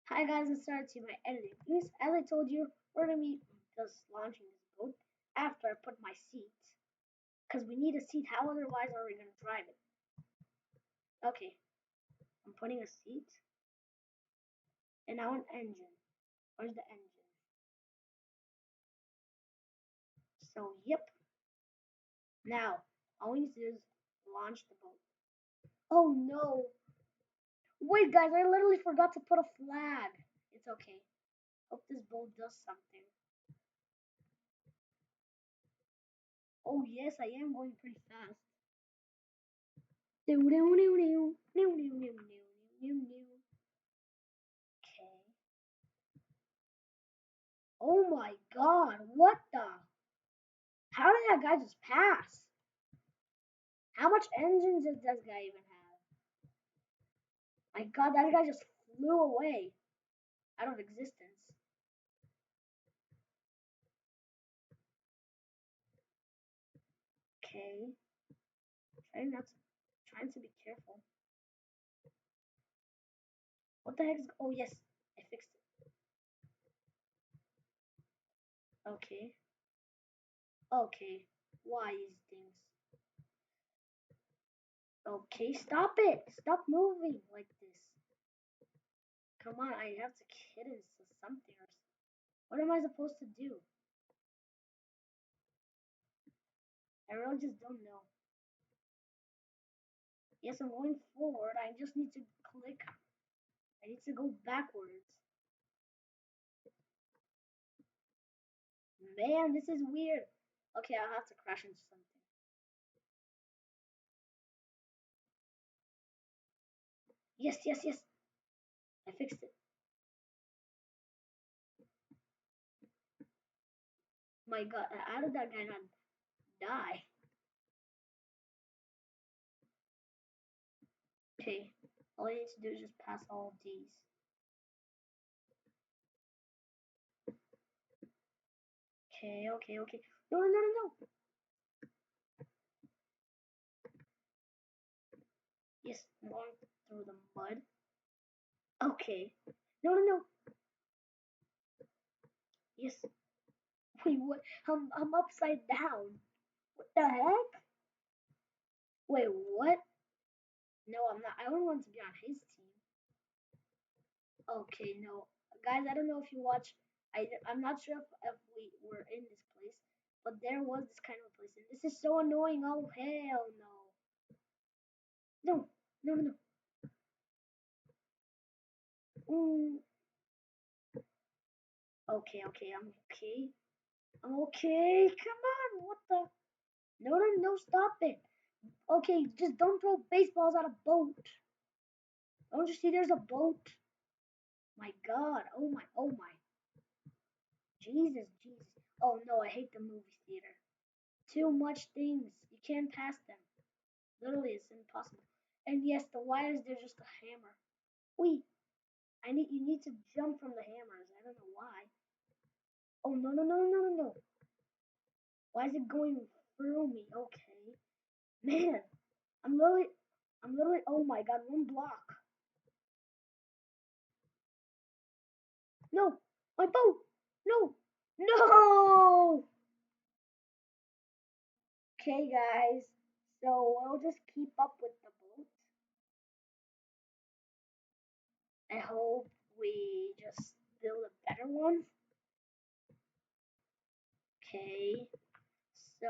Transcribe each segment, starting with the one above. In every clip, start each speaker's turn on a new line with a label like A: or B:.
A: Hi guys, and sorry to my editing. Please, as I told you, we're gonna be just launching this boat after I put my seat, because we need a seat. How otherwise are we gonna drive it? Okay, I'm putting a seat, and now an engine. Where's the engine? So yep. Now all we need to do is launch the boat. Oh no! Wait, guys, I literally forgot to put a flag. It's okay. Hope this boat does something. Oh yes, I am going pretty fast. Okay. Oh my god, what the? How did that guy just pass? How much engines does this guy even have? My god, that guy just flew away out of existence. Okay. Trying to be careful. What the heck is oh yes, I fixed it. Okay. Okay. Why these things? Okay, stop it! Stop moving like this. Come on, I have to hit it to something or what am I supposed to do? I really just don't know. Yes, I'm going forward. I just need to click. I need to go backwards. Man, this is weird. Okay, I'll have to crash into something. Yes, yes, yes. I fixed it. My god, how did that guy not die? Okay, all I need to do is just pass all of these. Okay, okay, okay. No, no, no, no, no. Yes, I'm going through the mud. Okay. No, no, no. Yes. Wait, what? I'm upside down. What the heck? Wait, what? No, I'm not. I don't want to be on his team. Okay, no. Guys, I don't know if you watch. I'm not sure if we were in this place, but there was this kind of place. And this is so annoying. Oh, hell no. No, no, no, no. Mm. Okay, okay, I'm okay. I'm okay. Come on. What the? No, no, no, stop it. Okay, just don't throw baseballs at a boat. Don't you see there's a boat? My god. Oh my, oh my. Jesus, Jesus. Oh no, I hate the movie theater. Too much things. You can't pass them. Literally, it's impossible. And yes, the wires, they're just a hammer. Wait, you need to jump from the hammers. I don't know why. Oh no no no no no no. Why is it going through me? Okay. Man, I'm literally oh my god, one block. No, my boat! No! No! Okay guys. So we'll just keep up with the boat. I hope we just build a better one. Okay. So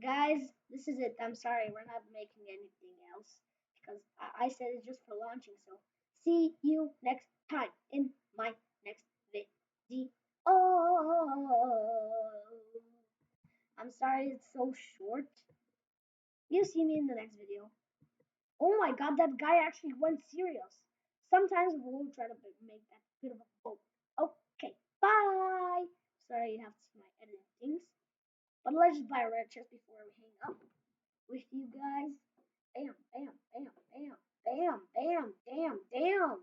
A: guys, this is it. I'm sorry, we're not making anything else because I said it's just for launching. So see you next time in my next video. I'm sorry it's so short. You see me in the next video. Oh my god, that guy actually went serious. Sometimes we'll try to make that bit of a boat. Okay, bye. Sorry you have to see my editing things. But let's just buy a red chest before we hang up with you guys. Bam, bam, bam, bam, bam, bam, damn, damn.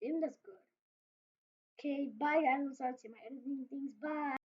A: Damn, that's good. Okay, bye guys. I'm sorry to see my editing things. Bye.